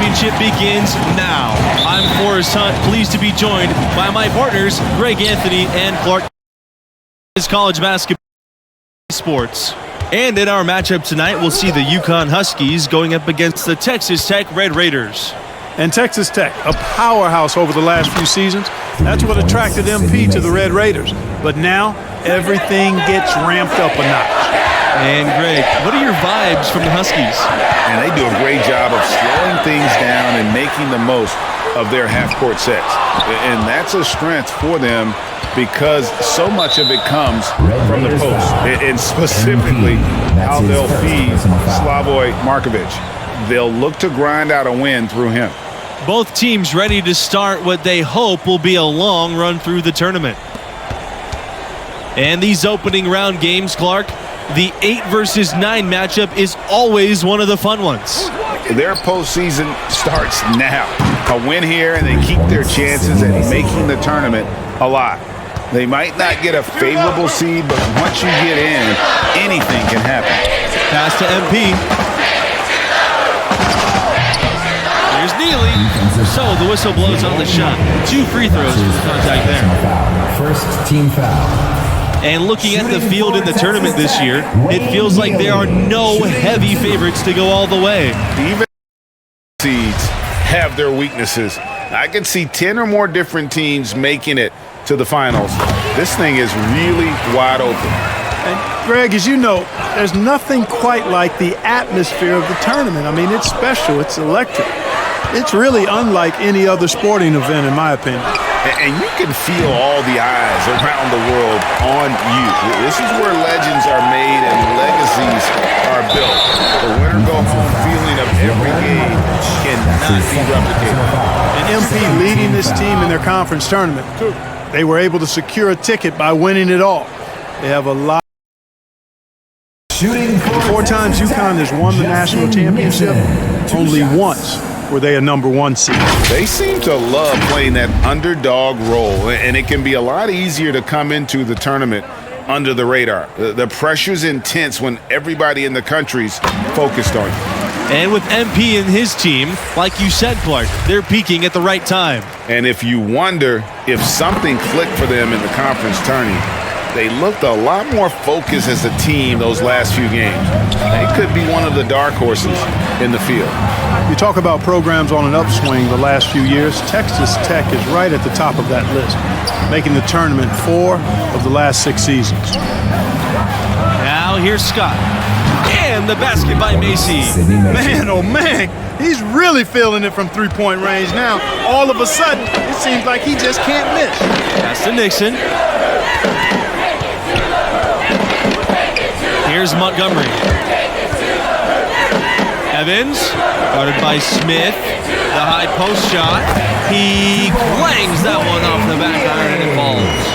championship begins now. I'm Forrest Hunt, pleased to be joined by my partners, Greg Anthony and Clark. College basketball sports. And in our matchup tonight, we'll see the UConn Huskies going up against the Texas Tech Red Raiders. And Texas Tech, a powerhouse over the last few seasons. That's what attracted MP to the Red Raiders. But now, everything gets ramped up a notch. And Greg, what are your vibes from the Huskies? And they do a great job of slowing things down and making the most of their half-court sets. And that's a strength for them because so much of it comes from the post. And specifically how they'll feed Slavoj Markovic. They'll look to grind out a win through him. Both teams ready to start what they hope will be a long run through the tournament. And these opening round games, Clark, the 8 versus 9 matchup is always one of the fun ones. Their postseason starts now. A win here and they keep their chances at making the tournament alive. They might not get a favorable seed, but once you get in, anything can happen. Pass to MP. Here's Neely. So the whistle blows on the shot. 2 free throws for contact there. First team foul. And looking at the field in the tournament this year, it feels like there are no heavy favorites to go all the way. Even seeds have their weaknesses. I can see 10 or more different teams making it to the finals. This thing is really wide open. And Greg, as you know, there's nothing quite like the atmosphere of the tournament. I mean, it's special. It's electric. It's really unlike any other sporting event, in my opinion. And you can feel all the eyes around the world on you. This is where legends are made and legacies are built. The winner-go-home feeling of every game cannot be replicated. And MP leading this team in their conference tournament. They were able to secure a ticket by winning it all. They have a lot. Shooting 4 times UConn has won the national championship. Only once were they a #1 seed. They seem to love playing that underdog role, and it can be a lot easier to come into the tournament under the radar. The pressure's intense when everybody in the country's focused on you. And with MP and his team, like you said, Clark, they're peaking at the right time. And if you wonder if something clicked for them in the conference tourney, they looked a lot more focused as a team those last few games. They could be one of the dark horses in the field. You talk about programs on an upswing the last few years. Texas Tech is right at the top of that list, making the tournament 4 of the last 6 seasons. Now here's Scott. And the basket by Macy. Man, oh man, he's really feeling it from three-point range now. All of a sudden, it seems like he just can't miss. Pass to Nixon. Here's Montgomery. Evans, guarded by Smith. The high post shot. He clangs that one off the back iron and it falls.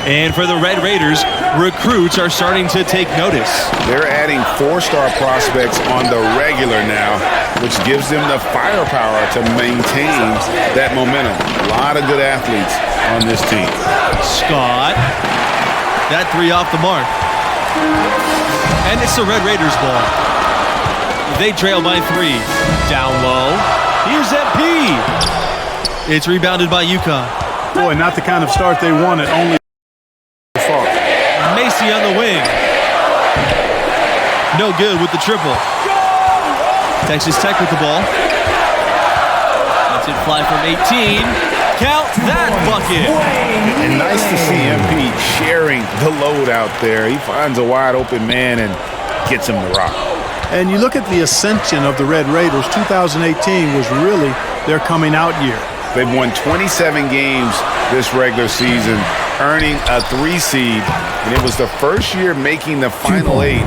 And for the Red Raiders, recruits are starting to take notice. They're adding 4-star prospects on the regular now, which gives them the firepower to maintain that momentum. A lot of good athletes on this team. Scott. That 3 off the mark. And it's the Red Raiders ball. They trail by 3. Down low. Here's MP. It's rebounded by UConn. Boy, not the kind of start they wanted. Only far. Macy on the wing. No good with the triple. Texas Tech with the ball. Lets it fly from 18. Count that bucket. And nice to see MP sharing the load out there. He finds a wide open man and gets him to rock. And you look at the ascension of the Red Raiders. 2018 was really their coming out year. They've won 27 games this regular season, earning a 3 seed, and it was the first year making the final 8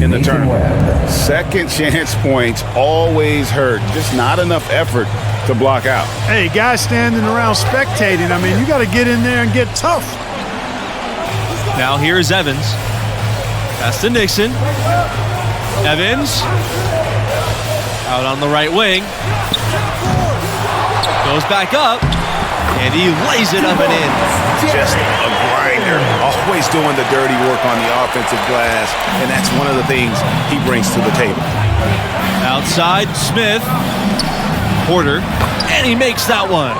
in the tournament. Second chance points always hurt, just not enough effort to block out. Hey, guys standing around spectating, I mean, you got to get in there and get tough. Now here's Evans. Pass to Nixon. Evans. Out on the right wing. Goes back up. And he lays it up and in. Just a grinder. Always doing the dirty work on the offensive glass. And that's one of the things he brings to the table. Outside, Smith. Porter, and he makes that one.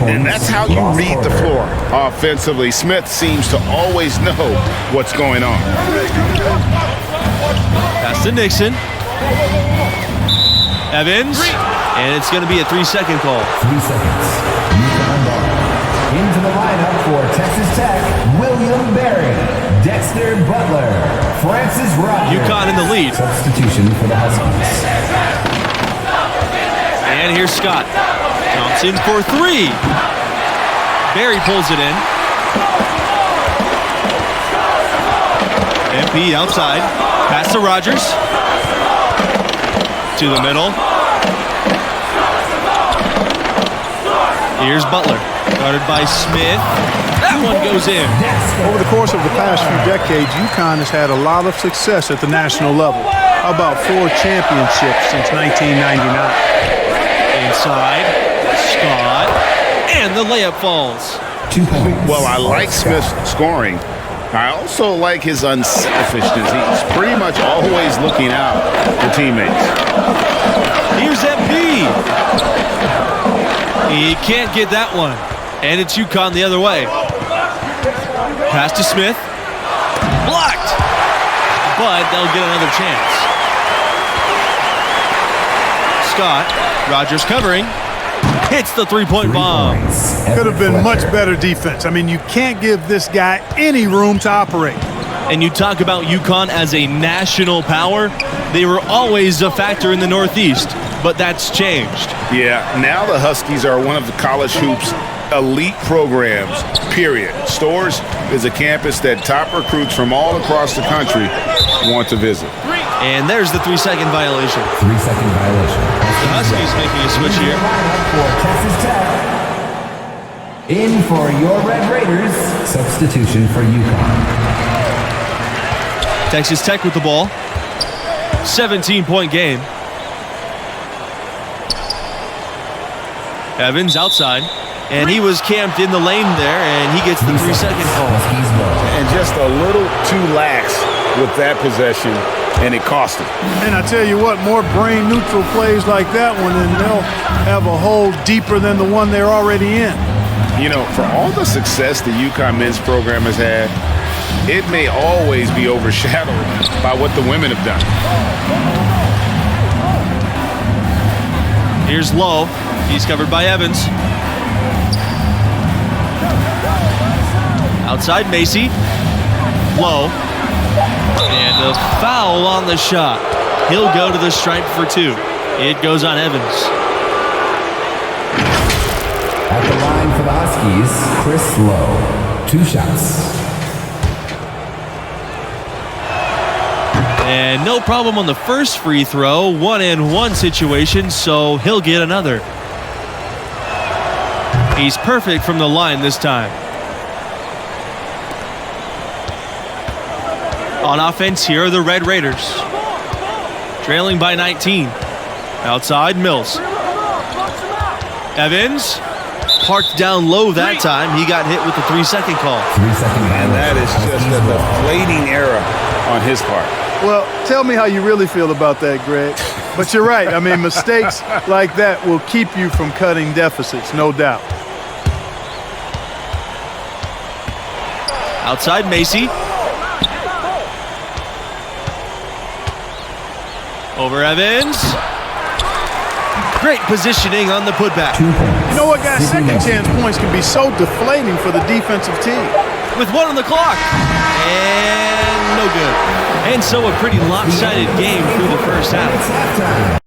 And that's how you read the floor offensively. Smith seems to always know what's going on. Pass to Nixon. Evans, and it's going to be a 3-second call. 3 seconds. UConn ball. Into the lineup for Texas Tech, William Berry, Dexter Butler, Francis Rogers. UConn in the lead. Substitution for the Huskies. And here's Scott. Thompson for 3. Berry pulls it in. MP outside. Pass to Rogers. To the middle. Here's Butler. Guarded by Smith. That one goes in. Over the course of the past few decades, UConn has had a lot of success at the national level. How about 4 championships since 1999? Inside. Scott. And the layup falls. 2 points. Well, I like Smith's scoring. I also like his unselfishness. He's pretty much always looking out for teammates. Here's MP. He can't get that one. And it's UConn the other way. Pass to Smith. Blocked. But they'll get another chance. Scott. Rogers covering. Hits the 3-point bomb. Could have been much better defense. I mean, you can't give this guy any room to operate. And you talk about UConn as a national power. They were always a factor in the Northeast, but that's changed. Yeah, now the Huskies are one of the college hoops elite programs, period. Storrs is a campus that top recruits from all across the country want to visit. And there's the 3-second violation. 3-second violation. The Huskies making a switch here. For Texas Tech. In for your Red Raiders. Substitution for UConn. Texas Tech with the ball. 17-point game. Evans outside. And he was camped in the lane there, and he gets the 3-second call. And just a little too lax with that possession, and it cost him. And I tell you what, more brain-neutral plays like that one, and they'll have a hole deeper than the one they're already in. You know, for all the success the UConn men's program has had, it may always be overshadowed by what the women have done. Here's Lowe. He's covered by Evans. Outside Macy. Lowe. And a foul on the shot. He'll go to the stripe for 2. It goes on Evans. At the line for the Huskies, Chris Lowe. 2 shots. And no problem on the first free throw. 1-and-1 situation, so he'll get another. He's perfect from the line this time. On offense, here are the Red Raiders. Trailing by 19. Outside, Mills. Evans. Parked down low that time. He got hit with the 3-second call. 3-second. And that is just a deflating error on his part. Well, tell me how you really feel about that, Greg. But you're right. I mean, mistakes like that will keep you from cutting deficits, no doubt. Outside, Macy. Over Evans. Great positioning on the putback. You know what, guys? Second chance points can be so deflating for the defensive team. With 1 on the clock. And no good. And so a pretty lopsided game through the first half.